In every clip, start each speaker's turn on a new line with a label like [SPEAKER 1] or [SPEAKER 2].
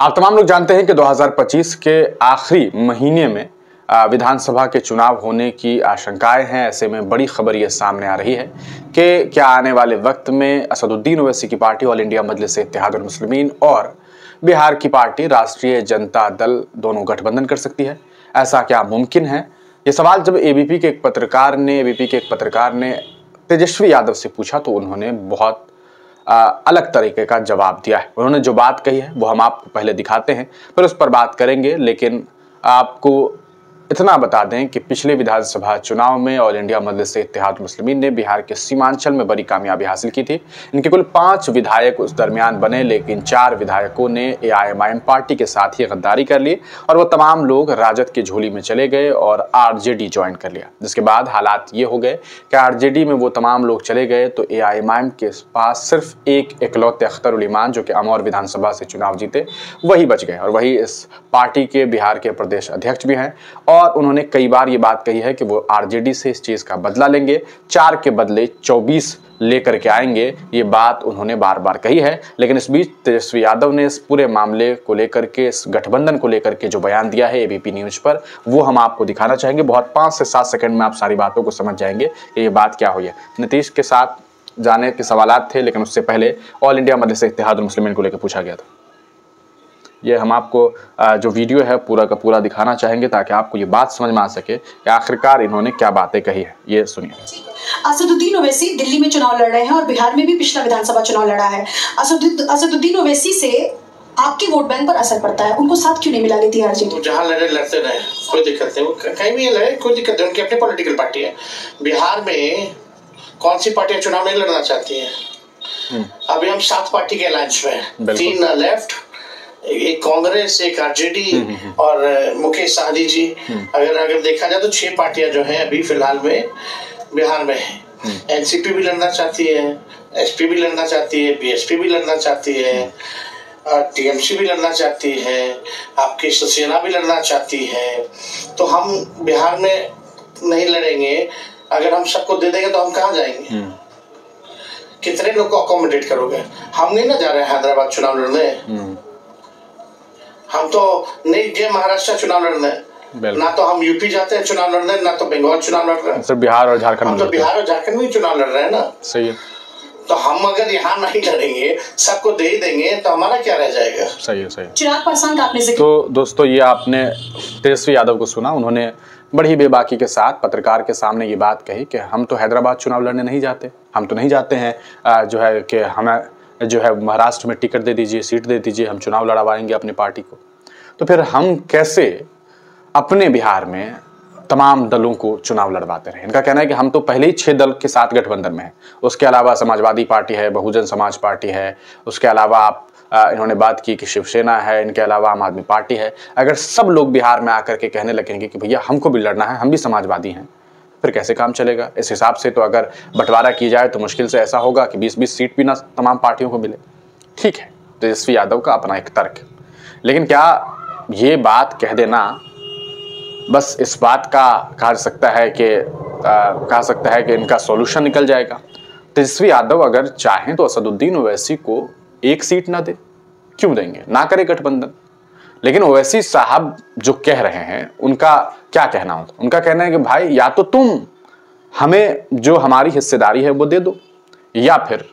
[SPEAKER 1] आप तमाम लोग जानते हैं कि 2025 के आखिरी महीने में विधानसभा के चुनाव होने की आशंकाएं हैं। ऐसे में बड़ी खबर ये सामने आ रही है कि क्या आने वाले वक्त में असदुद्दीन ओवैसी की पार्टी ऑल इंडिया मजलिस-ए-इत्तेहादुल मुस्लिमीन और बिहार की पार्टी राष्ट्रीय जनता दल दोनों गठबंधन कर सकती है। ऐसा क्या मुमकिन है? ये सवाल जब एबीपी के एक पत्रकार ने तेजस्वी यादव से पूछा तो उन्होंने बहुत अलग तरीके का जवाब दिया है। उन्होंने जो बात कही है वो हम आपको पहले दिखाते हैं, फिर उस पर बात करेंगे। लेकिन आपको इतना बता दें कि पिछले विधानसभा चुनाव में ऑल इंडिया मजलिस-ए-इत्तेहादुल मुस्लिमीन ने बिहार के सीमांचल में बड़ी कामयाबी हासिल की थी। इनके कुल 5 विधायक उस दरमियान बने, लेकिन 4 विधायकों ने एआईएमआईएम पार्टी के साथ ही गद्दारी कर ली और वो तमाम लोग राजद की झोली में चले गए और आरजेडी ज्वाइन कर लिया। जिसके बाद हालात ये हो गए कि आरजेडी में वो तमाम लोग चले गए तो एआईएमआईएम के पास सिर्फ एक इकलौते अख्तर उल ईमान, जो कि अमौर विधानसभा से चुनाव जीते, वही बच गए और वही इस पार्टी के बिहार के प्रदेश अध्यक्ष भी हैं। और उन्होंने कई बार ये बात कही है कि वो आरजेडी से इस चीज का बदला लेंगे, 4 के बदले 24 लेकर के आएंगे। ये बात उन्होंने बार बार कही है। लेकिन इस बीच तेजस्वी यादव ने इस पूरे मामले को लेकर के, इस गठबंधन को लेकर के जो बयान दिया है एबीपी न्यूज पर, वो हम आपको दिखाना चाहेंगे। बहुत 5 से 7 सेकंड में आप सारी बातों को समझ जाएंगे कि ये बात क्या हुई है। नीतीश के साथ जाने के सवालात थे, लेकिन उससे पहले ऑल इंडिया मजलिस-ए-इत्तेहादुल मुस्लिमीन को लेकर पूछा गया था। ये हम आपको जो वीडियो है पूरा का पूरा दिखाना चाहेंगे ताकि आपको ये बात समझ में आ सके कि आखिरकार इन्होंने क्या बातें कही है। ये सुनिए।
[SPEAKER 2] असदुद्दीन ओवैसी दिल्ली में चुनाव लड़ रहे हैं और बिहार में भी पिछला विधानसभा चुनाव लड़ा है। असदुद्दीन ओवैसी से आपके वोट बैंक पर असर पड़ता है, उनको साथ क्यों नहीं मिला लेती आरजेडी?
[SPEAKER 3] जहाँ लड़े लड़ते रहे, कोई दिक्कत नहीं, वो कहीं भी लड़े, कोई दिक्कत नहीं, उनकी अपनी पॉलिटिकल पार्टी है। बिहार में कौन सी पार्टियां चुनाव नहीं लड़ना चाहती हैं? अभी हम 7 पार्टी के अलायंस में हैं, 3 लेफ्ट, एक कांग्रेस, एक आरजेडी और मुकेश सहनी जी। अगर देखा जाए तो 6 पार्टियां जो हैं अभी फिलहाल में बिहार में हैं। एनसीपी भी लड़ना चाहती है, एसपी भी लड़ना चाहती है, बीएसपी भी लड़ना चाहती है, टीएमसी भी लड़ना चाहती है, आपकी शिवसेना भी लड़ना चाहती है। तो हम बिहार में नहीं लड़ेंगे। अगर हम सबको दे देंगे तो हम कहाँ जाएंगे? कितने लोग को अकोमोडेट करोगे? हम नहीं ना जा रहे हैं हैदराबाद चुनाव लड़ने। हम तो नहीं गए महाराष्ट्र चुनाव लड़ने, ना तो हम यूपी जाते हैं चुनाव लड़ने, ना तो बंगाल चुनाव लड़ रहे हैं।
[SPEAKER 1] सर बिहार और झारखंड,
[SPEAKER 3] हम तो बिहार और झारखंड में चुनाव लड़ रहे हैं ना।
[SPEAKER 1] सही है।
[SPEAKER 3] तो हम अगर यहाँ नहीं लड़ेंगे, सबको दे ही देंगे, तो हमारा क्या रह जाएगा?
[SPEAKER 1] सही है, सही है।
[SPEAKER 2] चिराग पासवान का आपने
[SPEAKER 1] तो दोस्तों ये आपने तेजस्वी यादव को सुना। उन्होंने बड़ी बेबाकी के साथ पत्रकार के सामने ये बात कही कि हम तो हैदराबाद चुनाव लड़ने नहीं जाते, हम तो नहीं जाते हैं जो है कि हमें जो है महाराष्ट्र में टिकट दे दीजिए, सीट दे दीजिए, हम चुनाव लड़वाएंगे अपनी पार्टी को। तो फिर हम कैसे अपने बिहार में तमाम दलों को चुनाव लड़वाते रहे? इनका कहना है कि हम तो पहले ही 6 दल के साथ गठबंधन में हैं। उसके अलावा समाजवादी पार्टी है, बहुजन समाज पार्टी है, उसके अलावा आप इन्होंने बात की कि शिवसेना है, इनके अलावा आम आदमी पार्टी है। अगर सब लोग बिहार में आकर के कहने लगेंगे कि भैया हमको भी लड़ना है, हम भी समाजवादी हैं, फिर कैसे काम चलेगा? इस हिसाब से तो अगर बंटवारा की जाए तो मुश्किल से ऐसा होगा कि 20-20 सीट भी ना तमाम पार्टियों को मिले। ठीक है, तेजस्वी यादव का अपना एक तर्क है, लेकिन क्या ये बात कह देना बस इस बात का कह सकता है कि इनका सॉल्यूशन निकल जाएगा? तेजस्वी यादव अगर चाहें तो असदुद्दीन ओवैसी को 1 सीट ना दे, क्यों देंगे? ना करे गठबंधन। लेकिन ओवैसी साहब जो कह रहे हैं उनका क्या कहना होता? उनका कहना है कि भाई या तो तुम हमें जो हमारी हिस्सेदारी है वो दे दो, या फिर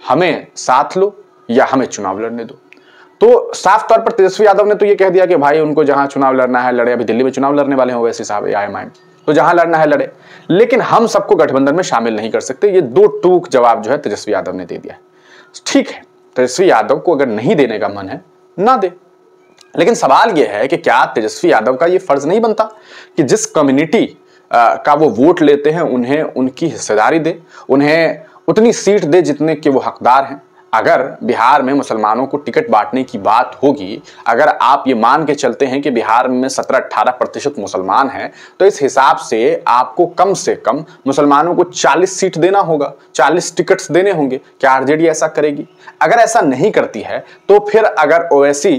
[SPEAKER 1] हमें साथ लो, या हमें चुनाव लड़ने दो। तो साफ तौर पर तेजस्वी यादव ने तो ये कह दिया कि भाई उनको जहां चुनाव लड़ना है लड़े। अभी दिल्ली में चुनाव लड़ने वाले हैं ओवैसी साहब एआईएमआईएम, तो जहां लड़ना है लड़े, लेकिन हम सबको गठबंधन में शामिल नहीं कर सकते। ये 2 टूक जवाब जो है तेजस्वी यादव ने दे दिया है। ठीक है, तेजस्वी यादव को अगर नहीं देने का मन है ना दे, लेकिन सवाल यह है कि क्या तेजस्वी यादव का ये फर्ज नहीं बनता कि जिस कम्युनिटी का वो वोट लेते हैं उन्हें उनकी हिस्सेदारी दे, उन्हें उतनी सीट दे जितने के वो हकदार हैं? अगर बिहार में मुसलमानों को टिकट बांटने की बात होगी, अगर आप ये मान के चलते हैं कि बिहार में 17-18% मुसलमान हैं, तो इस हिसाब से आपको कम से कम मुसलमानों को 40 सीट देना होगा, 40 टिकट्स देने होंगे। क्या आरजेडी ऐसा करेगी? अगर ऐसा नहीं करती है तो फिर अगर ओवैसी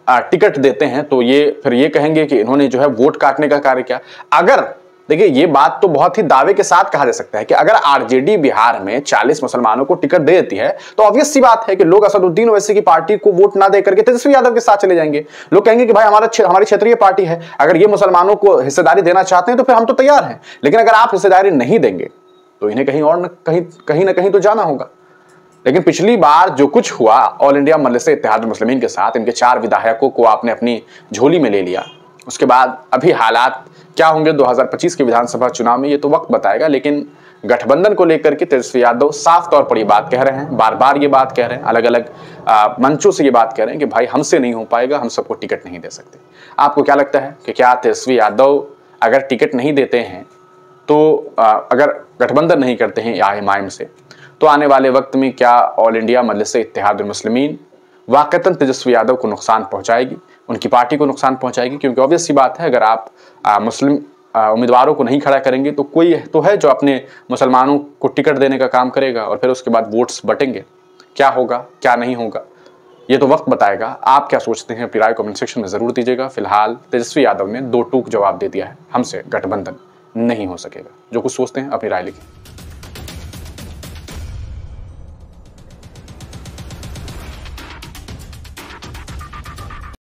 [SPEAKER 1] टिकट देते हैं तो ये फिर ये कहेंगे कि इन्होंने जो है वोट काटने का कार्य किया। अगर देखिए ये बात तो बहुत ही दावे के साथ कहा जा सकता है कि अगर आरजेडी बिहार में 40 मुसलमानों को टिकट दे देती है तो ऑब्वियस सी बात है कि लोग असदुद्दीन ओवैसी की पार्टी को वोट ना देकर के तेजस्वी यादव के साथ चले जाएंगे। लोग कहेंगे कि भाई हमारी क्षेत्रीय पार्टी है, अगर ये मुसलमानों को हिस्सेदारी देना चाहते हैं तो फिर हम तो तैयार हैं, लेकिन अगर आप हिस्सेदारी नहीं देंगे तो इन्हें कहीं और कहीं ना कहीं तो जाना होगा। लेकिन पिछली बार जो कुछ हुआ ऑल इंडिया मजलिस इत्तेहादुल मुस्लिमीन के साथ, इनके 4 विधायकों को आपने अपनी झोली में ले लिया, उसके बाद अभी हालात क्या होंगे 2025 के विधानसभा चुनाव में ये तो वक्त बताएगा। लेकिन गठबंधन को लेकर के तेजस्वी यादव साफ तौर पर ये बात कह रहे हैं, बार बार ये बात कह रहे हैं, अलग अलग मंचों से ये बात कह रहे हैं कि भाई हमसे नहीं हो पाएगा, हम सबको टिकट नहीं दे सकते। आपको क्या लगता है कि क्या तेजस्वी यादव अगर टिकट नहीं देते हैं तो अगर गठबंधन नहीं करते हैं AIM से, तो आने वाले वक्त में क्या ऑल इंडिया मजलिस इत्तेहादुल मुस्लिमीन वाकईतन तेजस्वी यादव को नुकसान पहुंचाएगी, उनकी पार्टी को नुकसान पहुंचाएगी? क्योंकि ऑब्वियस सी बात है, अगर आप मुस्लिम उम्मीदवारों को नहीं खड़ा करेंगे तो कोई तो है जो अपने मुसलमानों को टिकट देने का काम करेगा और फिर उसके बाद वोट्स बटेंगे। क्या होगा क्या नहीं होगा ये तो वक्त बताएगा। आप क्या सोचते हैं अपनी राय कमेंट सेक्शन में ज़रूर दीजिएगा। फिलहाल तेजस्वी यादव ने 2 टूक जवाब दे दिया है, हमसे गठबंधन नहीं हो सकेगा। जो कुछ सोचते हैं अपनी राय लिखें।